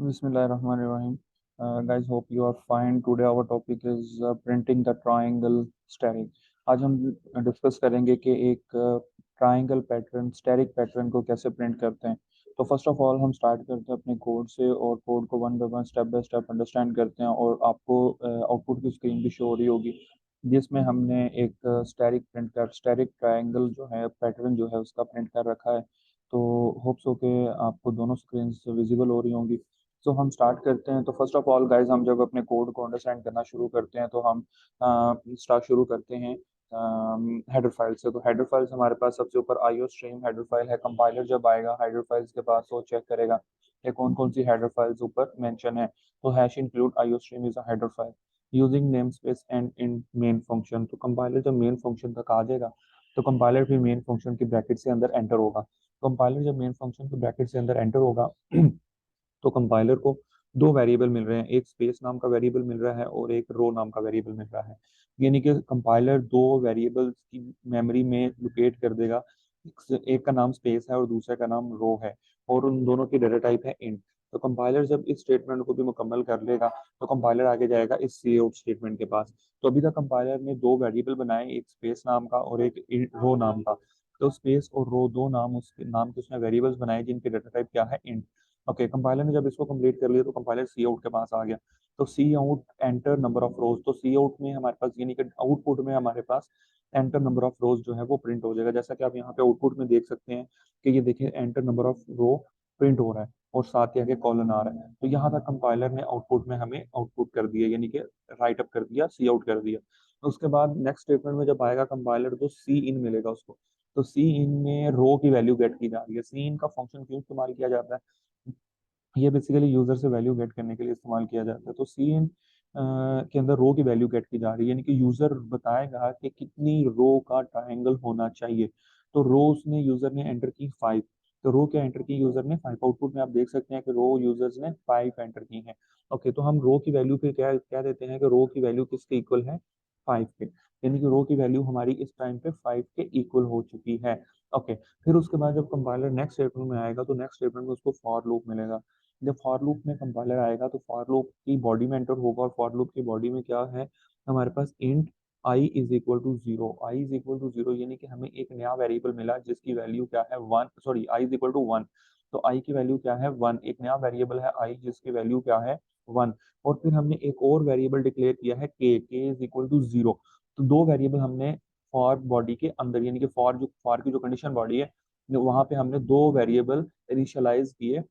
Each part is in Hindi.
Bismillahirrahmanirrahim. Guys, hope you are fine. Today our topic is printing the triangle static. आज हम डिस्कस करेंगे कि एक ट्रायंगल पैटर्न स्टेरिक पैटर्न को कैसे प्रिंट करते हैं। तो फर्स्ट ऑफ ऑल हम स्टार्ट करते हैं अपने कोड से और कोड को one by one step by step understand करते हैं और आपको आउटपुट की स्क्रीन भी शो हो रही होगी जिसमें हमने एक स्टेरिक ट्रायंगल जो है पैटर्न जो है उसका प्रिंट कर रखा है। तो होप्स हो के आपको दोनों स्क्रीन विजिबल हो रही होंगी। तो हम स्टार्ट करते हैं। तो फर्स्ट ऑफ ऑल गाइज हम जब अपने कोड को अंडरस्टैंड करना शुरू करते हैं तो हम स्टार्ट शुरू करते हैं हेडर फाइल से। तो हेडर फाइल्स हमारे पास सबसे ऊपर आईओ स्ट्रीम हेडर फाइल है। कंपाइलर जब आएगा हेडर फाइल्स के पास वो चेक करेगा कि कौन कौन सी हेडर फाइल्स ऊपर मेंशन है। तो hash include IO stream is a header file using name space and in main function. तो कंपाइलर जब मेन फंक्शन तक आ जाएगा तो कंपाइलर भी मेन फंक्शन की ब्रैकेट से अंदर एंटर होगा। कंपाइलर जब मेन फंक्शन की ब्रैकेट से अंदर एंटर होगा तो कंपाइलर को दो वेरिएबल मिल रहे हैं, एक स्पेस नाम का वेरिएबल मिल रहा है और एक रो नाम का वेरिएबल मिल रहा है। यानी कि कंपाइलर दो वेरिएबल्स की मेमोरी में लोकेट कर देगा। एक का नाम स्पेस है और दूसरे का नाम रो है और उन दोनों की डेटा टाइप है इंट। तो कंपाइलर जब इस स्टेटमेंट को भी मुकम्मल कर लेगा तो कंपाइलर आगे जाएगा इस सी आउट स्टेटमेंट के पास। तो अभी तक कंपाइलर ने दो वेरिएबल बनाए, एक स्पेस नाम का और एक रो नाम का। तो स्पेस और रो दो नाम उसके नाम के उसने वेरिएबल्स बनाए जिनके डेटा टाइप क्या है, इंट। ओके, कंपाइलर ने जब इसको कंप्लीट कर लिया तो कंपाइलर सी आउट के पास आ गया। तो cout enter number of rows. तो सी आउट में हमारे पास यानी कि आउटपुट में हमारे पास एंटर नंबर ऑफ रोज जो है वो प्रिंट हो जाएगा। जैसा कि आप यहाँ पे आउटपुट में देख सकते हैं कि ये देखिए enter number of row print हो रहा है और साथ ही आगे कॉलन आ रहा है। तो यहाँ तक कंपाइलर ने आउटपुट में हमें आउटपुट कर दिया यानी कि राइट अप कर दिया, सी आउट कर दिया। तो उसके बाद नेक्स्ट स्टेटमेंट में जब आएगा कंपाइलर तो सी इन मिलेगा उसको। तो सी इन में रो की वैल्यू गेट की जा रही है। सी इन का फंक्शन क्यों इस्तेमाल किया जाता है, ये बेसिकली यूजर से वैल्यू गेट करने के लिए इस्तेमाल किया जाता है। तो सी इन के अंदर रो की वैल्यू गेट की जा रही है यानी कि यूजर बताएगा कि कितनी रो का ट्रायंगल होना चाहिए। तो रोज ने यूजर ने एंटर की 5। तो रो क्या एंटर की यूजर ने 5। आउटपुट में आप देख सकते हैं कि रो यूजर्स ने 5 एंटर की है। ओके, तो हम रो की वैल्यू फिर क्या क्या देते हैं कि रो की वैल्यू किसके इक्वल है, 5 के। यानी कि रो की वैल्यू हमारी इस टाइम पे 5 के इक्वल हो चुकी है। ओके, फिर उसके बाद जब कंपाइलर नेक्स्ट स्टेटमेंट में आएगा तो नेक्स्ट स्टेटमेंट में उसको फॉर लूप मिलेगा। जब फॉर लूप में कंपाइलर आएगा तो फॉर लूप की बॉडी में एंटर होगा और फॉर लूप की बॉडी में क्या है हमारे पास, int i is equal to zero. I is equal to zero यानी कि हमें एक नया वेरिएबल मिला जिसकी वैल्यू क्या है, one. Sorry, I is equal to one. तो आई की वैल्यू क्या है, वन। एक नया वेरिएबल है आई जिसकी वैल्यू क्या है, वन। और फिर हमने एक और वेरिएबल डिक्लेयर किया है के इज इक्वल टू जीरो। तो दो वेरिएबल हमने फॉर बॉडी के अंदर यानी कि फॉर की जो कंडीशन बॉडी है वहां पे हमने दो वेरिएबल इनिशियलाइज किए,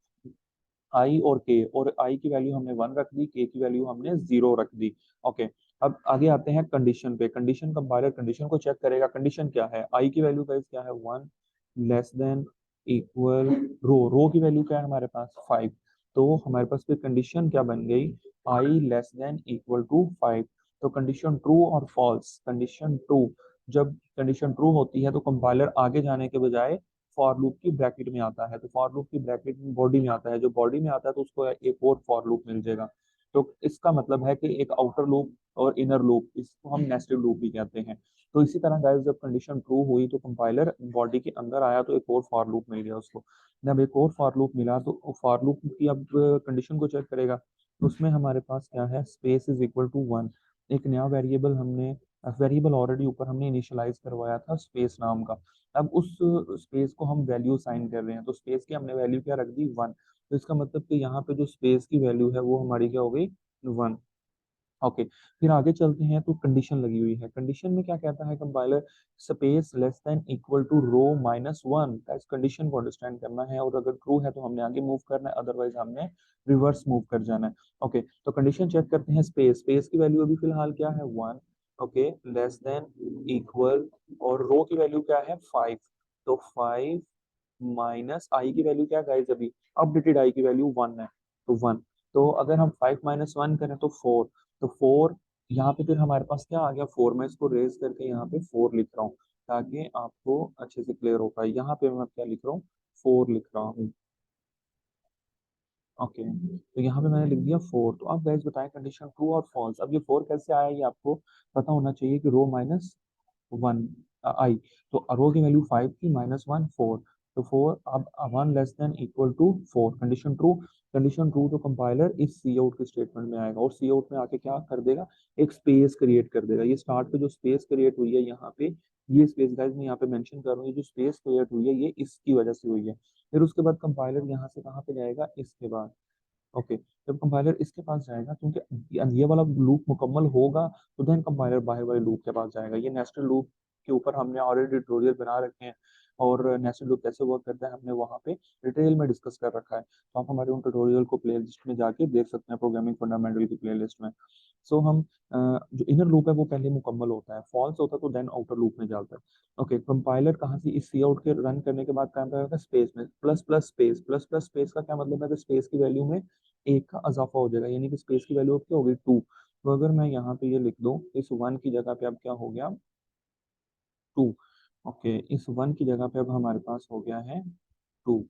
आई और के। और आई की वैल्यू हमने वन रख दी, के की वैल्यू हमने जीरो रख दी। ओके, अब आगे आते हैं कंडीशन पे। कंडीशन कंपाइलर कंडीशन को चेक करेगा। कंडीशन क्या है, आई की वैल्यू गाइस क्या है, वन लेस देन इक्वल रो की वैल्यू क्या है हमारे पास, 5। तो हमारे पास फिर कंडीशन क्या बन गई, आई लेस देन इक्वल टू 5। तो कंडीशन ट्रू और फॉल्स, कंडीशन ट्रू। जब कंडीशन ट्रू होती है तो कंपाइलर आगे जाने के बजाय फॉर लूप की ब्रैकेट में आता है। तो फॉर लूप की ब्रैकेट में बॉडी में आता है, जो बॉडी में आता है तो उसको एक और फॉर लूप मिल जाएगा। तो इसका मतलब है कि एक आउटर लूप और इनर लूप, इसको हम नेस्टेड लूप भी कहते हैं। तो इसी तरह गाइस जब कंडीशन ट्रू हुई तो कंपाइलर बॉडी के अंदर आया तो एक और फॉर लूप मिल गया उसको। जब एक और फॉर लूप मिला तो फॉर लूप की अब कंडीशन को चेक करेगा। तो उसमें हमारे पास क्या है, space is equal to one. एक नया वेरिएबल हमने वेरिएबल ऑलरेडी ऊपर हमने इनिशियलाइज करवाया था स्पेस नाम का। अब उस स्पेस को हम वैल्यू साइन कर रहे हैं तो स्पेस की हमने वैल्यू क्या रख दी, वन। तो इसका मतलब कि यहाँ पे जो स्पेस की वैल्यू है वो हमारी क्या हो गई, वन। ओके, फिर आगे चलते हैं तो कंडीशन लगी हुई है। कंडीशन में क्या कहता है compiler, space less than equal to row minus one. इस कंडीशन को अंडरस्टैंड करना है और अगर ट्रू है तो हमने आगे मूव करना है, अदरवाइज हमने रिवर्स मूव कर जाना है। ओके, तो कंडीशन चेक करते हैं। स्पेस स्पेस की वैल्यू अभी फिलहाल क्या है, one. Okay, less than equal और रो की वैल्यू क्या है, 5। तो 5 माइनस आई की वैल्यू क्या है गाइस, अभी अपडेटेड आई की वैल्यू वन है तो वन। तो अगर हम 5 माइनस वन करें तो 4। तो 4 यहाँ पे फिर हमारे पास क्या आ गया, 4। मैं इसको रेज करके यहाँ पे 4 लिख रहा हूँ ताकि आपको अच्छे से क्लियर हो पाए। यहाँ पे मैं क्या लिख रहा हूँ, 4 लिख रहा हूँ। ओके, तो यहाँ पे मैंने लिख दिया 4। तो अब गाइस बताएं कंडीशन ट्रू और फॉल्स। अब ये 4 कैसे आया ये आपको पता होना चाहिए कि रो माइनस वन आई। तो रो की वैल्यू 5 थी, माइनस वन 4। तो 4, अब 1 less than equal to 4, condition true. Condition true तो कंपाइलर इस सी आउट के स्टेटमेंट में आएगा और सी आउट में आके क्या कर देगा, एक स्पेस क्रिएट कर देगा। ये स्टार्ट पे जो स्पेस क्रिएट हुई है यहाँ पे, ये स्पेस गाइस मैं यहाँ पे मेंशन कर रहा हूँ, ये जो स्पेस क्रिएट हुई है ये इसकी वजह से हुई है। फिर उसके बाद कंपाइलर यहाँ से कहाँ पे जाएगा, इसके बाद। ओके, जब कंपाइलर इसके पास जाएगा, क्योंकि ये वाला लूप मुकम्मल होगा, तो देन कंपाइलर बाहर वाले लूप के पास जाएगा। ये नेस्टेड लूप के ऊपर हमने ऑलरेडी ट्यूटोरियल बना रखे हैं, और नेस्टेड लूप कैसे वर्क करता है हमने वहाँ पे डिटेल में डिस्कस कर रखा है। तो आप हमारे उन ट्यूटोरियल को प्ले लिस्ट में जाके देख सकते हैं, प्रोग्रामिंग फंडामेंटल की प्ले लिस्ट में। सो हम जो इनर लूप है वो पहले मुकम्मल होता है, फॉल्स होता है तो देन आउटर लूप में जाता है। ओके, कंपाइलर कहाँ से, इस सी आउट के रन करने के बाद काम करेगा स्पेस में, plus plus space. Plus plus space का क्या मतलब है कि स्पेस की वैल्यू में एक का इजाफा हो जाएगा, यानी कि स्पेस की वैल्यू अब क्या होगी, 2। तो अगर मैं यहाँ पे ये लिख दूं, इस 1 की जगह पे अब क्या हो गया, 2। ओके, इस 1 की जगह पे अब हमारे पास हो गया है 2।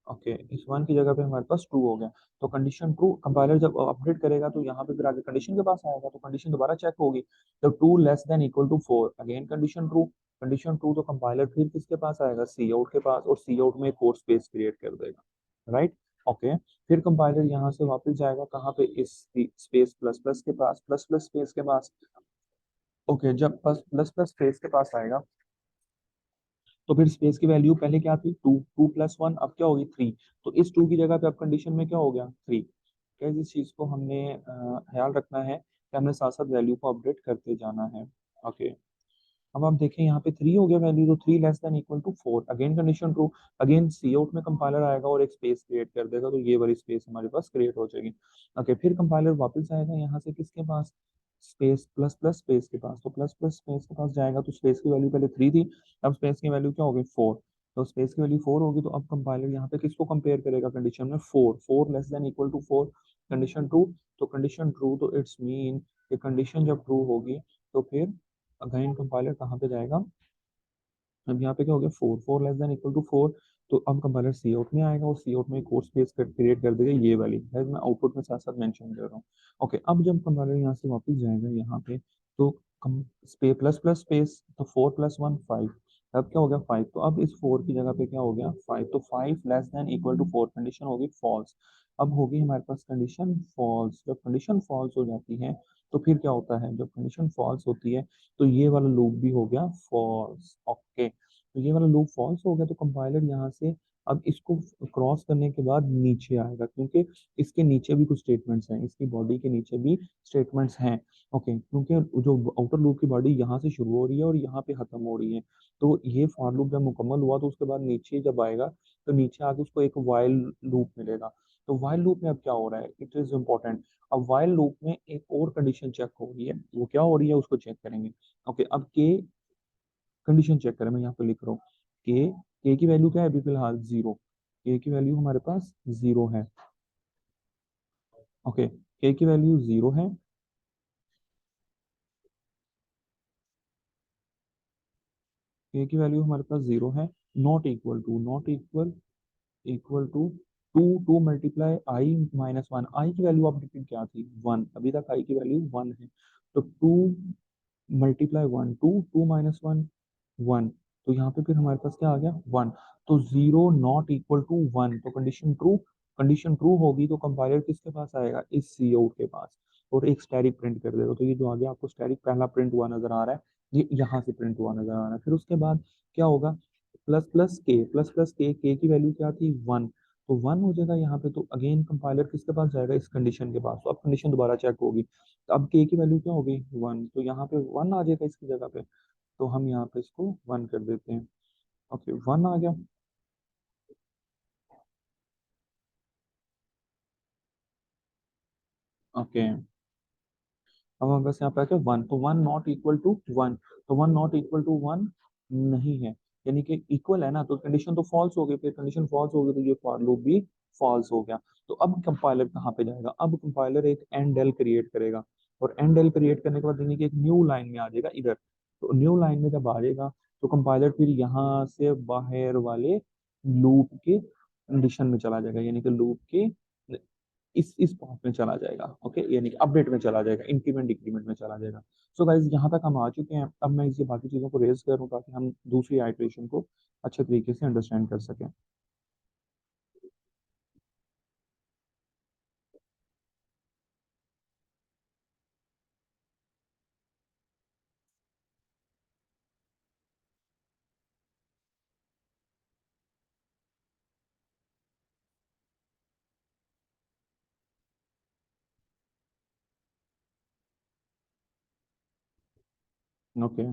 ओके, इस 1 की जगह पे हमारे पास 2 हो गया। तो कंडीशन ट्रू, कंपाइलर जब अपडेट करेगा तो यहाँ पे फिर आगे कंडीशन के पास आएगा, तो कंडीशन दोबारा चेक होगी। तो 2 less than equal to 4, again condition true. Condition true तो कंपाइलर फिर किसके पास आएगा, सी आउट के पास, और सी आउट में एक और स्पेस क्रिएट कर देगा, राइट। ओके, फिर कंपाइलर यहाँ से वापस जाएगा कहाँ पे, इस स्पेस प्लस प्लस के पास, प्लस प्लस स्पेस के पास। ओके, जब प्लस प्लस प्लस स्पेस के पास आएगा, तो फिर स्पेस की वैल्यू पहले क्या थी, 2, 2 प्लस 1 अब क्या होगी, 3। तो इस 2 की जगह पे अब कंडीशन में क्या हो गया, 3। क्या इस चीज को हमने ख्याल रखना है कि हमने साथ साथ वैल्यू को अपडेट करते जाना है। ओके, अब आप देखें यहाँ पे 3 हो गया वैल्यू, तो 3 less than equal to 4, again condition true. Again C out में कंपाइलर आएगा और एक स्पेस क्रिएट कर देगा, तो ये वाली स्पेस हमारे पास क्रिएट हो जाएगी। ओके, फिर कंपाइलर वापस आएगा यहाँ से किसके पास, स्पेस प्लस प्लस स्पेस के पास। तो प्लस प्लस स्पेस के पास जाएगा, तो स्पेस की वैल्यू पहले 3 थी, अब स्पेस की वैल्यू क्या होगी, 4। तो स्पेस की वैल्यू 4 होगी, तो अब कंपाइलर यहाँ पे किसको कंपेयर करेगा कंडीशन में, 4, 4 less than equal to 4, condition true. तो कंडीशन ट्रू तो इट्स मीन कि कंडीशन जब ट्रू होगी, तो फिर अगेन कंपाइलर कहाँ पे जाएगा, अब यहाँ पे क्या हो गया, 4, 4 लेस देन इक्वल टू 4। तो अब कंपाइलर सी आउट में आएगा और सी आउट में एक और स्पेस क्रिएट कर देगा, ये वाली है, मैं आउटपुट में साथ साथ मेंशन कर रहा हूँ। ओके, अब जब कंपाइलर यहाँ से वापस जाएगा यहाँ पे, तो कम स्पेस प्लस प्लस स्पेस, तो 4 प्लस 1 5, अब क्या हो गया 5। तो अब इस 4 की जगह पे क्या हो गया, 5। तो 5 less than equal to 4, condition होगी फॉल्स। अब होगी हमारे पास कंडीशन फॉल्स। जब कंडीशन फॉल्स हो जाती है, तो फिर क्या होता है, जब कंडीशन फॉल्स होती है, तो ये वाला लूप भी हो गया फॉल्स। ओके, तो ये वाला लूप फॉल्स हो गया, तो कंपाइलर यहाँ से अब इसको क्रॉस करने के बाद नीचे आएगा, क्योंकि इसके नीचे भी कुछ स्टेटमेंट्स हैं, इसकी बॉडी के नीचे भी स्टेटमेंट्स हैं। ओके, क्योंकि जो आउटर लूप की बॉडी यहाँ से शुरू हो रही है और यहाँ पे खत्म हो रही है, तो ये फॉर लूप जब मुकम्मल हुआ, तो उसके बाद नीचे जब आएगा, तो नीचे आके उसको एक वाइल लूप मिलेगा। तो वाइल लूप में अब क्या हो रहा है, इट इज इम्पोर्टेंट। अब वाइल लूप में एक और कंडीशन चेक हो रही है, वो क्या हो रही है उसको चेक करेंगे। ओके, अब के कंडीशन चेक करें, मैं यहाँ पे लिख रहा हूँ के की वैल्यू क्या है अभी फिलहाल, 0। के की वैल्यू हमारे पास 0 है। ओके, के की वैल्यू 0 है, के की वैल्यू हमारे पास 0 है। Not equal to, not equal, equal to 2, 2 multiply I minus 1। I की वैल्यू आप देखिए क्या थी, 1, अभी तक आई की वैल्यू 1 है। तो 2 मल्टीप्लाई 1, 2, 2 माइनस 1, 1। तो यहाँ पे फिर हमारे पास क्या आ गया, 1। तो 0 नॉट इक्वल टू 1, तो कंडीशन ट्रू। कंडीशन ट्रू होगी तो कंपाइलर किसके पास आएगा, इस सी आउट के पास, और एक स्टैटिक प्रिंट कर देगा। तो ये जो आगे आपको स्टैटिक पहला प्रिंट हुआ नजर आ रहा है, ये यहाँ से प्रिंट हुआ नजर आ रहा है। फिर उसके बाद क्या होगा, प्लस प्लस के, प्लस प्लस के की वैल्यू क्या थी, 1। तो 1 हो जाएगा यहाँ पे, तो अगेन कंपाइलर किसके पास जाएगा, इस कंडीशन के पास। तो अब कंडीशन दोबारा चेक होगी, तो अब के की वैल्यू क्या होगी, 1। तो यहाँ पे 1 आ जाएगा इसकी जगह पे, तो हम यहाँ पे इसको 1 कर देते हैं। ओके, 1 आ गया। ओके, अब हम बस यहाँ पे आके 1, तो 1 नॉट इक्वल टू 1। तो 1 नॉट इक्वल टू 1 नहीं है, यानी कि इक्वल है ना, तो कंडीशन तो फॉल्स हो गई। फिर कंडीशन फॉल्स हो गई, तो ये फॉर लूप भी फॉल्स हो गया। तो अब कंपाइलर कहाँ पे जाएगा, अब कंपाइलर एक एंड एल क्रिएट करेगा, और एंड एल क्रिएट करने के बाद यानी कि एक न्यू लाइन में आ जाएगा इधर। तो न्यू लाइन में जब आ जाएगा, तो कंपाइलर फिर यहाँ से बाहर वाले लूप के कंडीशन में चला जाएगा, यानी कि लूप के इस पाथ में चला जाएगा। ओके, यानी कि अपडेट में चला जाएगा, इंक्रीमेंट डिक्रीमेंट में चला जाएगा। सो गाइज यहाँ तक हम आ चुके हैं। अब मैं इसे बाकी चीज़ों को रेज करूँ ताकि हम दूसरी आइट्रेशन को अच्छे तरीके से अंडरस्टैंड कर सकें। ओके,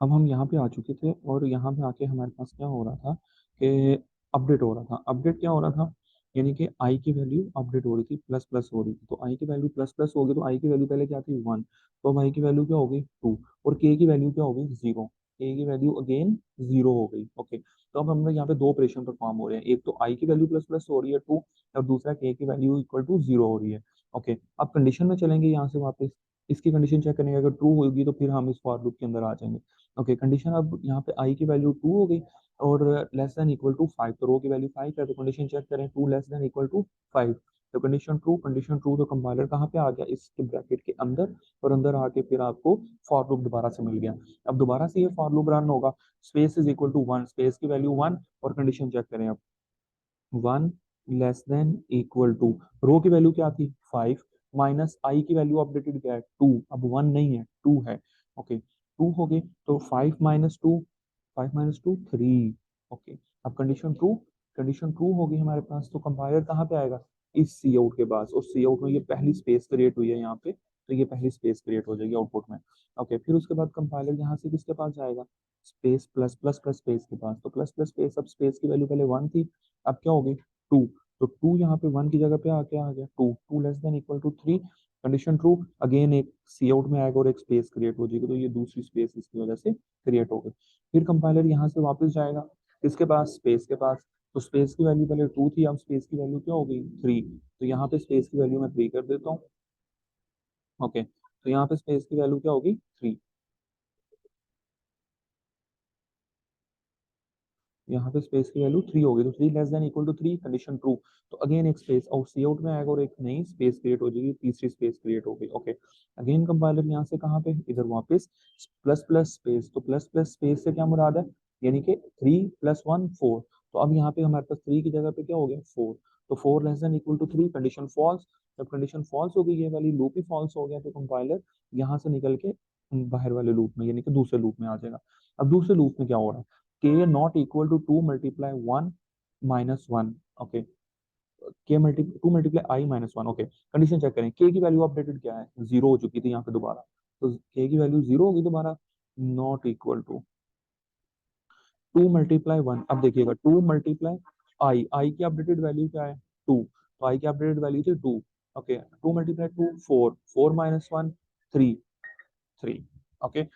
अब हम यहाँ पे आ चुके थे और यहाँ पे आके हमारे पास क्या हो रहा था कि अपडेट हो रहा था। अपडेट क्या हो रहा था, यानी कि आई की वैल्यू अपडेट हो रही थी, प्लस प्लस हो रही थी। तो आई की वैल्यू प्लस प्लस हो गई तो आई की वैल्यू पहले क्या थी, 1। तो अब आई की वैल्यू क्या हो गई, 2। और के की वैल्यू क्या हो गई, 0। के की वैल्यू अगेन 0 हो गई। ओके, तो अब हमें यहाँ पे दो ऑपरेशन परफॉर्म हो रहे हैं, एक तो आई की वैल्यू प्लस प्लस हो रही है 2, और दूसरा के की वैल्यू इक्वल टू 0 हो रही है। ओके, अब कंडीशन में चलेंगे यहाँ से वापस, इसकी कंडीशन चेक करेंगे, अगर ट्रू होगी तो फिर हम इस फॉर लूप के अंदर आ जाएंगे। ओके, कंडीशन अब यहाँ पे आई की वैल्यू 2 हो गई और लेस देन इक्वल टू 5, तो रो की वैल्यू 5 है, तो कंडीशन चेक करें 2 लेस देन इक्वल टू 5, तो कंडीशन ट्रू, कंडीशन ट्रू। तो कंपाइलर कहाँ पे आ गया, इसके ब्रैकेट के अंदर, और अंदर आके फिर आपको फॉर लूप दोबारा से मिल गया। अब दोबारा से ये फॉर लूप रन होगा, space is equal to 1, space की वैल्यू 1, और कंडीशन चेक करें अब 1 less than equal to, row की वैल्यू क्या थी 5, माइनस आई की वैल्यू अपडेटेड क्या है 2, अब 1 नहीं है 2 है। ओके, 2 हो गए, तो 5 minus two, 5 minus two 3। Okay, अब कंडीशन ट्रू, कंडीशन ट्रू हो गई हमारे पास, तो कंपाइलर कहाँ पे आएगा, इस सी आउट के पास, और सी आउट में ये पहली स्पेस क्रिएट हुई है यहाँ पे, तो ये पहली स्पेस क्रिएट हो जाएगी आउटपुट में। ओके, फिर उसके बाद कंपाइलर यहाँ से किसके पास जाएगा, space plus plus plus space के पास, तो प्लस प्लस स्पेस, अब स्पेस की वैल्यू पहले 1 थी, अब क्या हो गई 2, तो 2 यहाँ पे 1 की जगह पे आके आ गया 2, 2 less than equal to 3, condition true, again एक सी आउट में आएगा और एक स्पेस क्रिएट हो जाएगी, तो ये दूसरी स्पेस इसकी वजह से क्रिएट हो गई। फिर कंपाइलर यहाँ से वापस जाएगा इसके पास, स्पेस के पास, तो स्पेस की वैल्यू पहले 2 थी, अब स्पेस की वैल्यू क्या हो गई 3, तो यहाँ पे स्पेस की वैल्यू मैं 3 कर देता हूँ। ओके, तो यहाँ पे स्पेस की वैल्यू क्या होगी 3, यहाँ पे स्पेस की वैल्यू 3 होगी, तो 3 less than equal to 3, condition true, तो अगेन एक स्पेस और सी आउट में आएगा और एक नई स्पेस क्रिएट हो जाएगी, तीसरी स्पेस क्रिएट हो गई। ओके, अगेन कंपाइलर यहाँ से कहाँ पे, इधर वापस प्लस प्लस स्पेस, तो प्लस प्लस स्पेस से क्या मुराद है, यानी कि 3 प्लस 1 4, तो अब यहाँ पे हमारे पास 3 की जगह पे क्या हो गया 4, तो 4 less than equal to 3, condition false. जब कंडीशन फॉल्स हो गई, ये वाली लूप ही फॉल्स हो गया, तो कंपाइलर यहाँ से निकल के बाहर वाले लूप में, यानी कि दूसरे लूप में आ जाएगा। अब दूसरे लूप में क्या हो रहा है, k not equal to 2 multiply 1 minus 1। Okay, k multi 2 multiply I minus 1। Okay, condition check करें, k की वैल्यू अपडेटेड क्या है, 0 हो चुकी थी यहाँ पे दोबारा, तो k की वैल्यू 0 होगी दोबारा, नॉट इक्वल टू 2 मल्टीप्लाई 1। अब देखिएगा 2 मल्टीप्लाई आई की अपडेटेड वैल्यू क्या है 2, तो आई की अपडेटेड वैल्यू थी 2। Okay, 2 multiply 2 4, 4 minus 1 3, 3। ओके,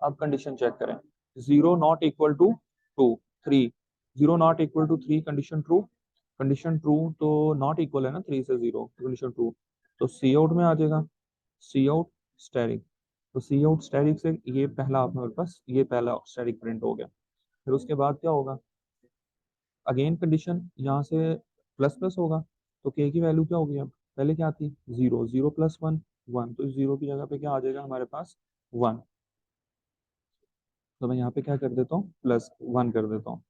अब कंडीशन चेक करें, 0 not equal to 2 3, 0 not equal to 3, condition true, condition true, तो नॉट इक्वल है ना 3 से 0, कंडीशन ट्रू, तो सी आउट में आ जाएगा, सी आउट स्टैटिक, तो सी आउट स्टैटिक से ये पहला हमारे पास ये पहला स्टैटिक प्रिंट हो गया। फिर उसके बाद क्या होगा, अगेन कंडीशन यहाँ से प्लस प्लस होगा, तो के की वैल्यू क्या होगी, अब पहले क्या थी 0, 0 प्लस 1 1, तो इस 0 की जगह पे क्या आ जाएगा हमारे पास 1, तो मैं यहाँ पे क्या कर देता हूँ प्लस 1 कर देता हूँ।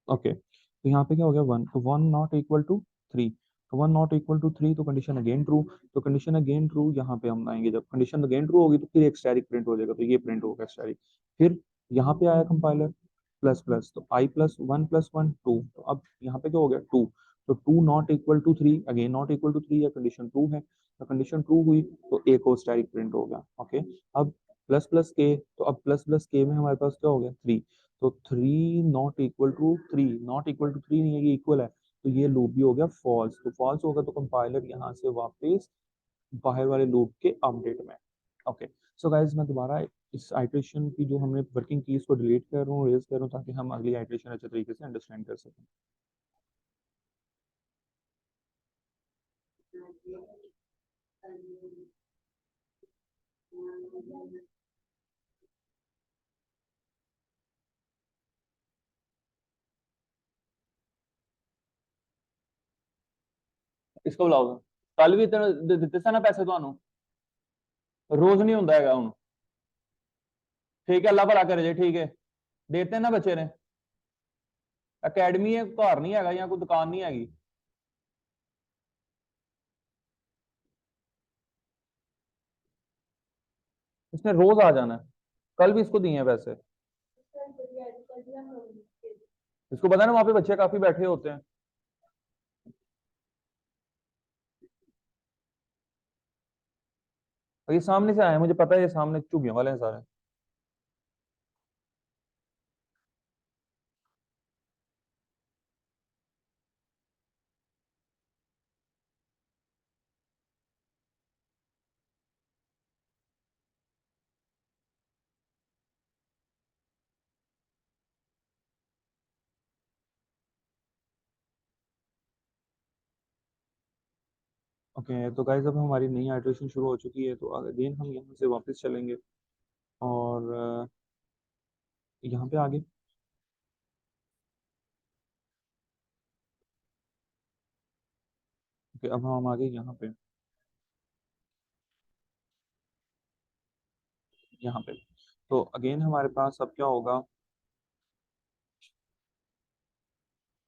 ओके, तो यहाँ पे क्या हो गया 1, तो 1 नॉट इक्वल टू 3, तो 1 नॉट इक्वल टू 3, तो कंडीशन अगेन ट्रू, तो कंडीशन अगेन ट्रू यहाँ पे हम आएंगे, जब कंडीशन अगेन ट्रू होगी तो फिर एक स्टैटिक प्रिंट हो जाएगा, तो ये प्रिंट होगा स्टैटिक। फिर यहाँ पे आया कंपाइलर प्लस प्लस, तो आई प्लस वन 2, तो अब यहाँ पे क्या हो गया 2, तो 2 not equal to 3, again not equal to 3 है, कंडीशन ट्रू है, तो कंडीशन ट्रू हुई, तो एक और स्टैटिक प्रिंट हो गया। ओके, अब प्लस प्लस के, तो अब प्लस प्लस के में हमारे पास क्या हो गया 3, तो 3 not equal to 3, not equal to 3 नहीं है, ये इक्वल है, तो ये लूप भी हो गया फॉल्स, तो फॉल्स होगा तो कंपाइलर यहाँ से वापस बाहर वाले लूप के अपडेट में। ओके, सो गाइज मैं दोबारा इस आइट्रेशन की जो हमने वर्किंग की इसको डिलीट कर रहा हूँ, रेज कर रहा हूँ, ताकि हम अगली आइट्रेशन अच्छे तरीके से अंडरस्टैंड कर सकें। इसको बुलाओ। कल भी इतने दिते थे ना पैसे ਤੁਹਾਨੂੰ रोज नहीं ਹੁੰਦਾ ਹੈਗਾ ਹੁਣ ठीक है अल्लाह भला करे जे ठीक है देते ना बच्चे ने अकेडमी है घर नहीं है या कोई दुकान नहीं हैगी इसने रोज आ जाना है कल भी इसको दिए हैं पैसे इसको पता है ना वहां पे बच्चे काफी बैठे होते हैं और ये सामने से आए हैं मुझे पता है ये सामने चुगियों वाले हैं सारे ओके तो गाइस अब हमारी नई आइटरेशन शुरू हो चुकी है तो अगेन हम यहाँ से वापस चलेंगे और यहाँ पे आगे ओके अब हम आगे यहाँ पे यहाँ पे तो अगेन हमारे पास अब क्या होगा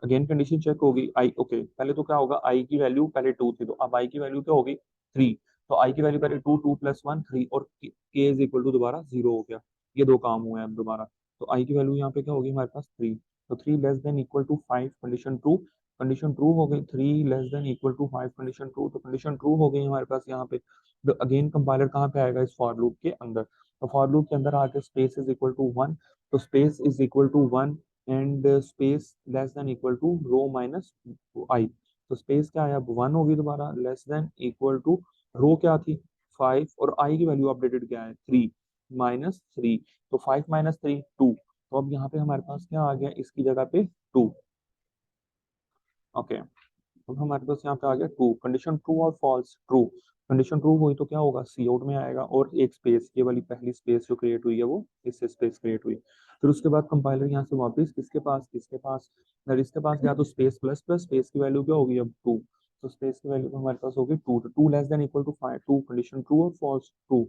अगेन कंडीशन चेक होगी आई ओके पहले तो क्या होगा आई की वैल्यू पहले 2 थी तो अब आई की वैल्यू क्या होगी 3 तो आई की वैल्यू पहले 2 2 प्लस 1 3 और के इज इक्वल टू दोबारा 0 हो गया ये दो काम हुए हैं अब दोबारा तो आई की वैल्यू यहाँ पे क्या होगी हमारे पास 3 तो 3 less than equal to 5 condition true हो गई 3 less than equal to 5 condition true तो कंडीशन ट्रू हो गई हमारे पास यहाँ पे तो अगेन कंपाइलर कहाँ पे आएगा इस फॉर लूप के अंदर तो फॉर लूप के अंदर आके स्पेस इज इक्वल टू 1 तो space is equal to 1 and space less than equal to row minus i तो स्पेस क्या है अब 1 होगी दोबारा less than equal to row क्या थी 5 और आई की वैल्यू अपडेटेड क्या है 3 -3 तो 5 -3 2 तो अब यहाँ पे हमारे पास क्या आ गया इसकी जगह पे 2 ओके अब हमारे पास यहाँ पे आ गया ट्रू कंडीशन ट्रू और फॉल्स ट्रू कंडीशन ट्रू हुई तो क्या होगा सी आउट में आएगा और एक स्पेस ये वाली पहली स्पेस जो क्रिएट हुई है वो इससे स्पेस क्रिएट हुई फिर उसके बाद कंपाइलर यहाँ से वापस किसके पास अगर इसके पास गया तो स्पेस प्लस प्लस स्पेस की वैल्यू क्या होगी अब 2 तो स्पेस की वैल्यू हमारे पास होगी 2 तो 2 less than equal to 5 2 condition true और फॉल्स ट्रू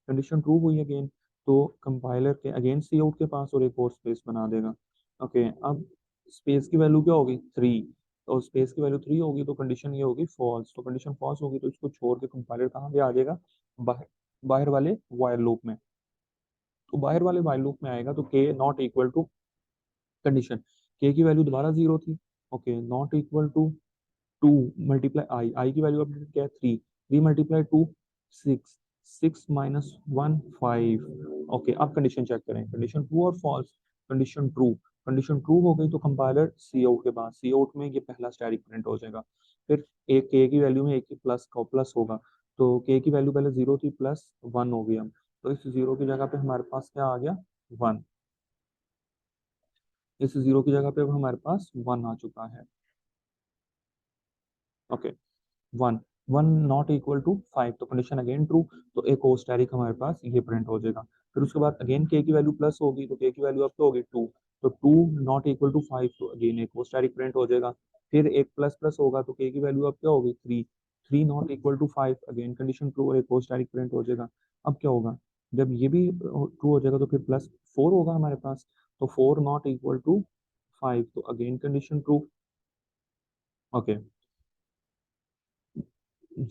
कंडीशन ट्रू हुई अगेन तो कंपाइलर के अगेन सी आउट के पास और एक और स्पेस बना देगा ओके अब स्पेस की वैल्यू क्या होगी 3 और स्पेस की वैल्यू 3 होगी तो कंडीशन ये होगी फॉल्स तो कंडीशन फॉल्स होगी तो इसको छोड़ के कंपाइलर कहाँ पे आ जाएगा बाहर बाहर वाले वाइल लूप में तो बाहर वाले वाइल लूप में आएगा तो के नॉट इक्वल टू कंडीशन के की वैल्यू दोबारा 0 थी okay not equal to 2 multiply i की वैल्यू अपडेट क्या है 3 3 मल्टीप्लाई 2 6 6 -1 5 ओके अब कंडीशन चेक करें कंडीशन ट्रू और फॉल्स कंडीशन ट्रू हो गई तो कंपाइलर सी आउट के बाद सी आउट में ये पहला स्टैटिक प्रिंट हो जाएगा फिर एक के की वैल्यू में एक की प्लस होगा तो के की वैल्यू पहले 0 थी प्लस 1 हो गया तो इस 0 की जगह पे हमारे पास क्या आ गया 1 इस 0 की जगह पे अब हमारे पास 1 आ चुका है ओके 1 1 नॉट इक्वल टू 5 तो कंडीशन अगेन ट्रू तो एक और स्टैटिक हमारे पास ये प्रिंट हो जाएगा फिर उसके बाद अगेन के की वैल्यू प्लस होगी तो के की वैल्यू अब तो होगी 2 तो 2 नॉट इक्वल टू 5 तो अगेन एक और स्टैटिक प्रिंट हो जाएगा फिर एक प्लस प्लस होगा तो के की वैल्यू अब क्या होगी 3 3 not equal to 5 again condition true और एक और स्टैटिक प्रिंट हो जाएगा अब क्या होगा जब ये भी ट्रू हो जाएगा तो फिर प्लस 4 होगा हमारे पास तो 4 नॉट इक्वल टू 5 तो again condition true okay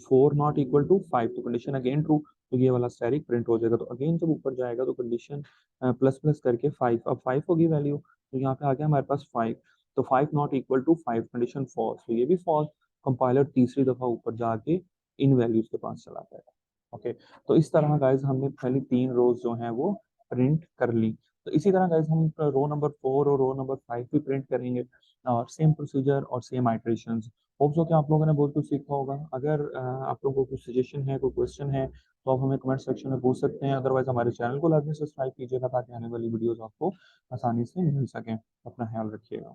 4 not equal to 5 तो कंडीशन अगेन ट्रू तो ये वाला स्टैटिक प्रिंट हो जाएगा तो अगेन जब ऊपर जाएगा तो कंडीशन प्लस प्लस करके 5 अब 5 होगी वैल्यू तो यहाँ पे आ गया हमारे पास 5 तो 5 not equal to 5 condition false तो ये भी फॉल्स कंपाइलर तीसरी दफा ऊपर जाके इन वैल्यूज के पास चला जाएगा ओके तो इस तरह गाइज हमने पहली 3 रोज जो है वो प्रिंट कर ली तो इसी तरह गाइज हम रो नंबर 4 और रो नंबर 5 भी प्रिंट करेंगे और सेम प्रोसीजर और सेम आइट्रेशन होप सो कि आप लोगों ने बहुत कुछ सीखा होगा अगर आप लोगों को कुछ सजेशन है कोई क्वेश्चन है तो आप हमें कमेंट सेक्शन में पूछ सकते हैं अदरवाइज हमारे चैनल को लाजमी सब्सक्राइब कीजिएगा ताकि आने वाली वीडियोस आपको आसानी से मिल सकें अपना ख्याल रखिएगा